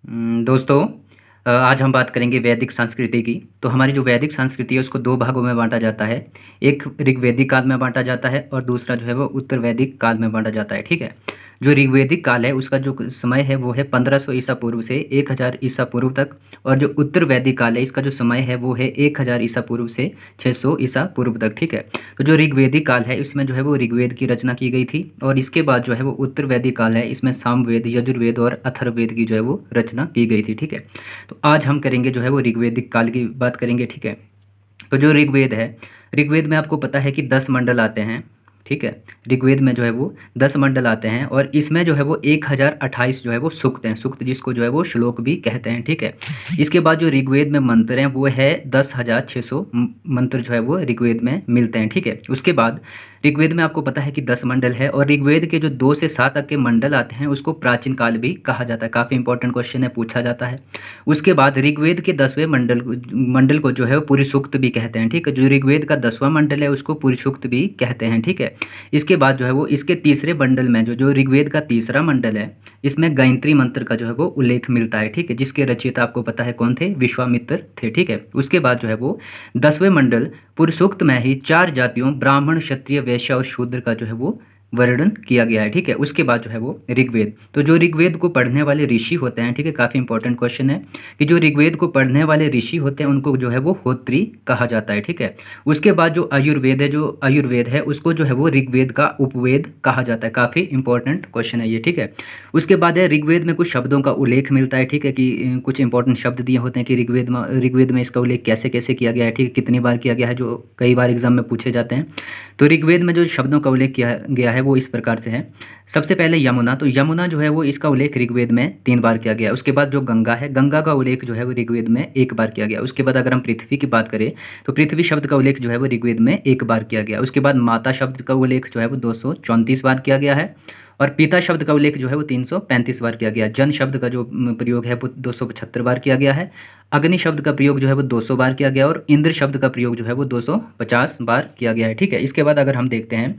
दोस्तों, आज हम बात करेंगे वैदिक संस्कृति की। तो हमारी जो वैदिक संस्कृति है उसको दो भागों में बांटा जाता है। एक ऋग्वैदिक काल में बांटा जाता है और दूसरा जो है वो उत्तर वैदिक काल में बांटा जाता है। ठीक है। जो ऋग्वैदिक काल है उसका जो समय है वो है 1500 ईसा पूर्व से 1000 ईसा पूर्व तक। और जो उत्तर वैदिक काल है इसका जो समय है वो है 1000 ईसा पूर्व से 600 ईसा पूर्व तक। ठीक है। तो जो ऋग्वैदिक काल है इसमें जो है वो ऋग्वेद की रचना की गई थी और इसके बाद जो है वो उत्तर वैदिक काल है इसमें सामवेद, यजुर्वेद और अथर्ववेद की जो है वो रचना की गई थी। ठीक है। तो आज हम करेंगे जो है वो ऋग्वैदिक काल की बात करेंगे। ठीक है। तो जो ऋग्वेद है, ऋग्वेद में आपको पता है कि 10 मंडल आते हैं। ठीक है। ऋग्वेद में जो है वो 10 मंडल आते हैं और इसमें जो है वो 1028 जो है वो सूक्त हैं, सूक्त जिसको जो है वो श्लोक भी कहते हैं। ठीक है। इसके बाद जो ऋग्वेद में मंत्र हैं वो है 10,600 मंत्र जो है वो ऋग्वेद में मिलते हैं। ठीक है। उसके बाद ऋग्वेद में आपको पता है कि 10 मंडल है और ऋग्वेद के जो 2 से 7 तक के मंडल आते हैं उसको प्राचीन काल भी कहा जाता है। काफ़ी इंपॉर्टेंट क्वेश्चन है, पूछा जाता है। उसके बाद ऋग्वेद के 10वें मंडल को जो है वो पुरी सूक्त भी कहते हैं। ठीक है। जो ऋग्वेद का 10वां मंडल है उसको पुरी सूक्त भी कहते हैं। ठीक है। इसके बाद जो है वो इसके तीसरे मंडल में जो जो ऋग्वेद का तीसरा मंडल है इसमें गायत्री मंत्र का जो है वो उल्लेख मिलता है। ठीक है। जिसके रचयिता आपको पता है कौन थे, विश्वामित्र थे। ठीक है। उसके बाद जो है वो 10वें मंडल पुरुषोक्त में ही 4 जातियों ब्राह्मण, क्षत्रिय, वैश्य और शूद्र का जो है वो वर्णन किया गया है। ठीक है। उसके बाद जो है वो ऋग्वेद। तो जो ऋग्वेद को पढ़ने वाले ऋषि होते हैं, ठीक है, काफ़ी इंपॉर्टेंट क्वेश्चन है कि जो ऋग्वेद को पढ़ने वाले ऋषि होते हैं उनको जो है वो होत्री कहा जाता है। ठीक है। उसके बाद जो आयुर्वेद है, जो आयुर्वेद है उसको जो है वो ऋग्वेद का उपवेद कहा जाता है। काफ़ी इंपॉर्टेंट क्वेश्चन है ये। ठीक है। उसके बाद है ऋग्वेद में कुछ शब्दों का उल्लेख मिलता है। ठीक है। कि कुछ इंपॉर्टेंट शब्द दिए होते हैं कि ऋग्वेद में इसका उल्लेख कैसे कैसे किया गया है। ठीक है। कितनी बार किया गया है, जो कई बार एग्जाम में पूछे जाते हैं। तो ऋग्वेद में जो शब्दों का उल्लेख किया गया है वो इस प्रकार से है। सबसे पहले यमुना, तो यमुना जो है वो इसका उल्लेख ऋग्वेद में 3 बार किया गया है। उसके बाद जो गंगा है, गंगा का उल्लेख जो है वो ऋग्वेद में 1 बार किया गया। उसके बाद अगर हम पृथ्वी की बात करें तो पृथ्वी शब्द का उल्लेख जो है वो ऋग्वेद में 1 बार किया गया। उसके बाद माता शब्द का उल्लेख जो है वो 234 बार किया गया है और पिता शब्द का उल्लेख जो है वो 335 बार किया गया। जन शब्द का जो प्रयोग है वो 275 बार किया गया है। अग्नि शब्द का प्रयोग जो है वो 200 बार किया गया और इंद्र शब्द का प्रयोग जो है वो 250 बार किया गया है। ठीक है। इसके बाद अगर हम देखते हैं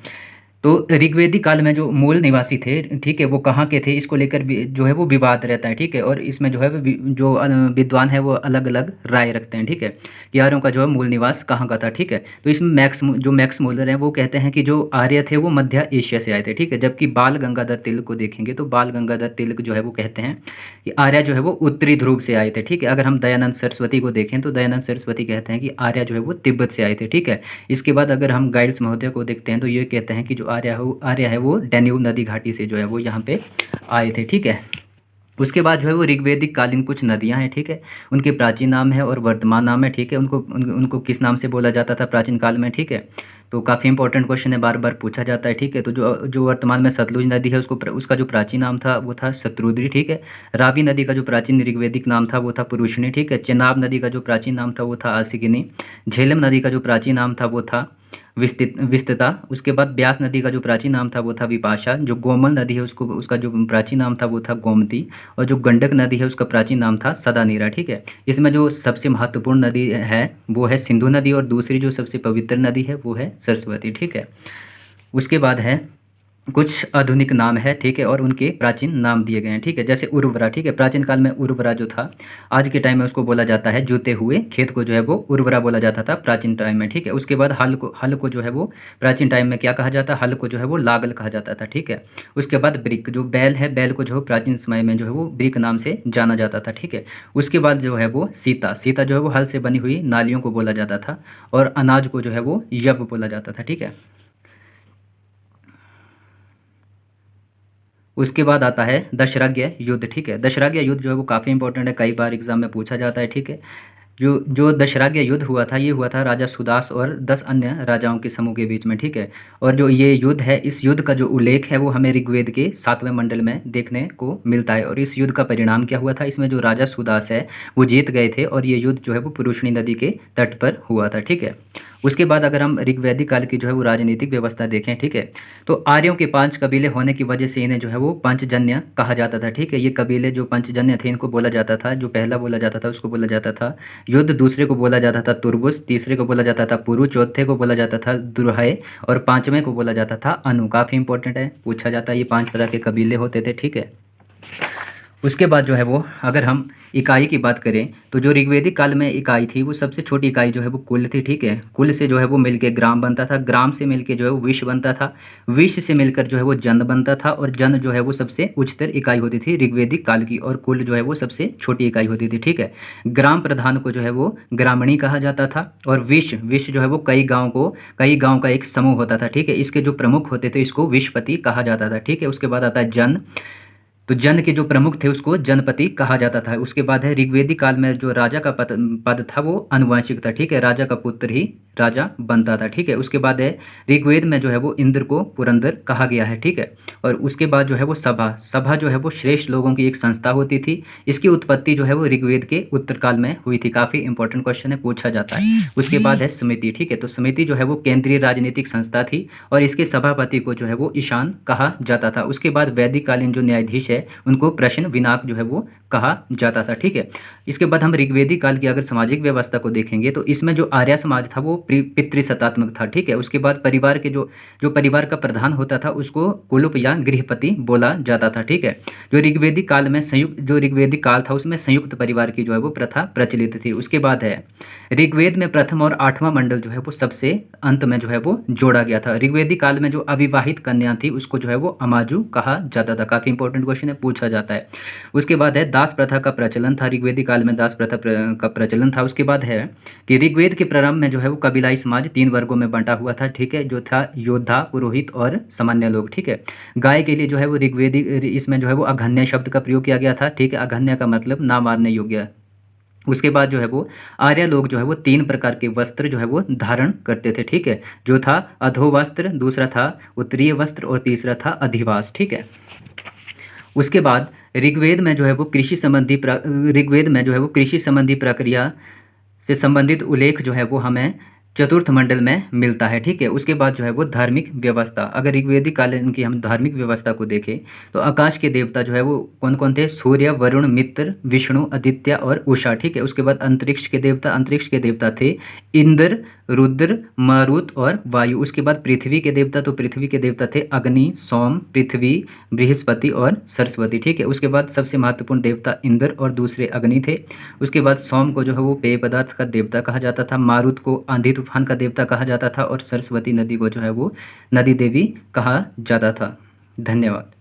तो ऋग्वेदिक काल में जो मूल निवासी थे, ठीक है, वो कहाँ के थे इसको लेकर जो है वो विवाद रहता है। ठीक है। और इसमें जो है वो जो विद्वान है वो अलग अलग राय रखते हैं। ठीक है। कि आर्यों का जो है मूल निवास कहाँ का था। ठीक है। तो इसमें मैक्स मूलर हैं वो कहते हैं कि जो आर्य थे वो मध्य एशिया से आए थे। ठीक है। जबकि बाल गंगाधर तिलक को देखेंगे तो बाल गंगाधर तिलक जो है वो कहते हैं कि आर्य जो है वो उत्तरी ध्रुव से आए थे। ठीक है। अगर हम दयानंद सरस्वती को देखें तो दयानंद सरस्वती कहते हैं कि आर्य जो है वो तिब्बत से आए थे। ठीक है। इसके बाद अगर हम गाइड्स महोदय को देखते हैं तो ये कहते हैं कि जो आर्य है वो डैन्यूब नदी घाटी से जो है वो यहाँ पे आए थे। ठीक है। उसके बाद जो है वो ऋग्वैदिक कालीन कुछ नदियाँ हैं। ठीक है। उनके प्राचीन नाम है और वर्तमान नाम है। ठीक है। उनको किस नाम से बोला जाता था प्राचीन काल में। ठीक है। तो काफ़ी इंपॉर्टेंट क्वेश्चन है, बार बार पूछा जाता है। ठीक है। तो जो जो वर्तमान में सतलुज नदी है उसका जो प्राचीन नाम था वो था शत्रुद्री। ठीक है। रावी नदी का जो प्राचीन ऋग्वैदिक नाम था वो था पुरुषनी। ठीक है। चेनाब नदी का जो प्राचीन नाम था वो था आसिकिनी। झेलम नदी का जो प्राचीन नाम था वो था विस्तृता। उसके बाद ब्यास नदी का जो प्राचीन नाम था वो था विपाशा। जो गोमल नदी है उसका जो प्राचीन नाम था वो था गोमती। और जो गंडक नदी है उसका प्राचीन नाम था सदानीरा। ठीक है। इसमें जो सबसे महत्वपूर्ण नदी है वो है सिंधु नदी और दूसरी जो सबसे पवित्र नदी है वो है सरस्वती। ठीक है। उसके बाद है कुछ आधुनिक नाम है। ठीक है। और उनके प्राचीन नाम दिए गए हैं। ठीक है। जैसे उर्वरा। ठीक है। प्राचीन काल में उर्वरा जो था आज के टाइम में उसको बोला जाता है जोते हुए खेत को जो है वो उर्वरा बोला जाता था प्राचीन टाइम में। ठीक है। उसके बाद हल को जो है वो प्राचीन टाइम में क्या कहा जाता है, हल को जो है वो लागल कहा जाता था। ठीक है। उसके बाद ब्रिक, जो बैल है, बैल को जो है प्राचीन समय में जो है वो ब्रिक नाम से जाना जाता था। ठीक है। उसके बाद जो है वो सीता, सीता जो है वो हल से बनी हुई नालियों को बोला जाता था और अनाज को जो है वो यव बोला जाता था। ठीक है। उसके बाद आता है दशराग्य युद्ध। ठीक है। दशराग्य युद्ध जो है वो काफ़ी इंपॉर्टेंट है, कई बार एग्जाम में पूछा जाता है। ठीक है। जो जो दशराग्य युद्ध हुआ था ये हुआ था राजा सुदास और 10 अन्य राजाओं के समूह के बीच में। ठीक है। और जो ये युद्ध है, इस युद्ध का जो उल्लेख है वो हमें ऋग्वेद के 7वें मंडल में देखने को मिलता है। और इस युद्ध का परिणाम क्या हुआ था, इसमें जो राजा सुदास है वो जीत गए थे और ये युद्ध जो है वो पुरुषनी नदी के तट पर हुआ था। ठीक है। उसके बाद अगर हम ऋग्वैदिक काल की जो है वो राजनीतिक व्यवस्था देखें, ठीक है, तो आर्यों के 5 कबीले होने की वजह से इन्हें जो है वो पंचजन्य कहा जाता था। ठीक है। ये कबीले जो पंचजन्य थे इनको बोला जाता था, जो पहला बोला जाता था उसको बोला जाता था युद्ध, दूसरे को बोला जाता था तुर्बुस, तीसरे को बोला जाता था पुरु, चौथे को बोला जाता था दुरहय और 5वें को बोला जाता था अनु। काफ़ी इंपॉर्टेंट है, पूछा जाता है। ये 5 तरह के कबीले होते थे। ठीक है। उसके बाद जो है वो अगर हम इकाई की बात करें तो जो ऋग्वेदिक काल में इकाई थी वो सबसे छोटी इकाई जो है वो कुल थी, ठीक है। कुल से जो है वो मिलके ग्राम बनता था, ग्राम से मिलके जो है वो विश्व बनता था, विश्व से मिलकर जो है वो जन बनता था, और जन जो है वो सबसे उच्चतर इकाई होती थी ऋग्वेदिक काल की, और कुल जो है वो सबसे छोटी इकाई होती थी, ठीक है। ग्राम प्रधान को जो है वो ग्रामणी कहा जाता था, और विश्व विश्व जो है वो कई गाँव का एक समूह होता था, ठीक है। इसके जो प्रमुख होते थे इसको विश्वपति कहा जाता था, ठीक है। उसके बाद आता है जन, तो जन के जो प्रमुख थे उसको जनपति कहा जाता था। उसके बाद है ऋग्वेदिक काल में जो राजा का पद था वो अनुवांशिक था, ठीक है। राजा का पुत्र ही राजा बनता था, ठीक है। उसके बाद है ऋग्वेद में जो है वो इंद्र को पुरंदर कहा गया है, ठीक है। और उसके बाद जो है वो सभा, सभा जो है वो श्रेष्ठ लोगों की एक संस्था होती थी। इसकी उत्पत्ति जो है वो ऋग्वेद के उत्तर काल में हुई थी। काफ़ी इंपॉर्टेंट क्वेश्चन है, पूछा जाता है। उसके बाद है समिति, ठीक है। तो समिति जो है वो केंद्रीय राजनीतिक संस्था थी, और इसके सभापति को जो है वो ईशान कहा जाता था। उसके बाद वैदिक कालीन जो न्यायाधीश है उनको प्रश्न विनाक जो है वो कहा जाता था, ठीक है। इसके बाद हम ऋग्वेदिक काल की अगर सामाजिक व्यवस्था को देखेंगे तो इसमें जो आर्य समाज था वो पितृसत्तात्मक था, ठीक है। उसके बाद परिवार के जो परिवार का प्रधान होता था उसको कुलुप या गृहपति बोला जाता था, ठीक है। जो ऋग्वेदिक काल में जो ऋग्वेदिक काल था उसमें संयुक्त परिवार की जो है वो प्रथा प्रचलित थी। उसके बाद है ऋग्वेद में प्रथम और आठवां मंडल जो है वो सबसे अंत में जो है वो जोड़ा गया था। ऋग्वेदिक काल में जो अविवाहित कन्या थी उसको जो है वो अमाजु कहा जाता था। काफ़ी इंपॉर्टेंट क्वेश्चन है, पूछा जाता है। उसके बाद है दास प्रथा का प्रचलन था, ऋग्वेदिक काल में दास प्रथा का प्रचलन था। उसके बाद है कि ऋग्वेद के प्रारंभ में जो है वो कबीलाई समाज 3 वर्गों में बंटा हुआ था, ठीक है। जो था योद्धा, पुरोहित और सामान्य लोग, ठीक है। गाय के लिए जो है वो ऋग्वेदिक इसमें जो है वो अघन्य शब्द का प्रयोग किया गया था, ठीक है। अघन्य का मतलब ना मारने योग्य। उसके बाद जो है वो आर्य लोग जो है वो 3 प्रकार के वस्त्र जो है वो धारण करते थे, ठीक है। जो था अधो वस्त्र, दूसरा था उत्तरीय वस्त्र, और तीसरा था अधिवास, ठीक है। उसके बाद ऋग्वेद में जो है वो कृषि संबंधी प्रक्रिया से संबंधित उल्लेख जो है वो हमें चतुर्थ मंडल में मिलता है, ठीक है। उसके बाद जो है वो धार्मिक व्यवस्था, अगर ऋग्वेदिक कालीन की हम धार्मिक व्यवस्था को देखें तो आकाश के देवता जो है वो कौन कौन थे? सूर्य, वरुण, मित्र, विष्णु, आदित्य और उषा, ठीक है। उसके बाद अंतरिक्ष के देवता थे इंद्र, रुद्र, मारुत और वायु। उसके बाद पृथ्वी के देवता थे अग्नि, सोम, पृथ्वी, बृहस्पति और सरस्वती, ठीक है। उसके बाद सबसे महत्वपूर्ण देवता इंद्र और दूसरे अग्नि थे। उसके बाद सोम को जो है वो पेय पदार्थ का देवता कहा जाता था, मारुत को आंधी तूफान का देवता कहा जाता था, और सरस्वती नदी को जो है वो नदी देवी कहा जाता था। धन्यवाद।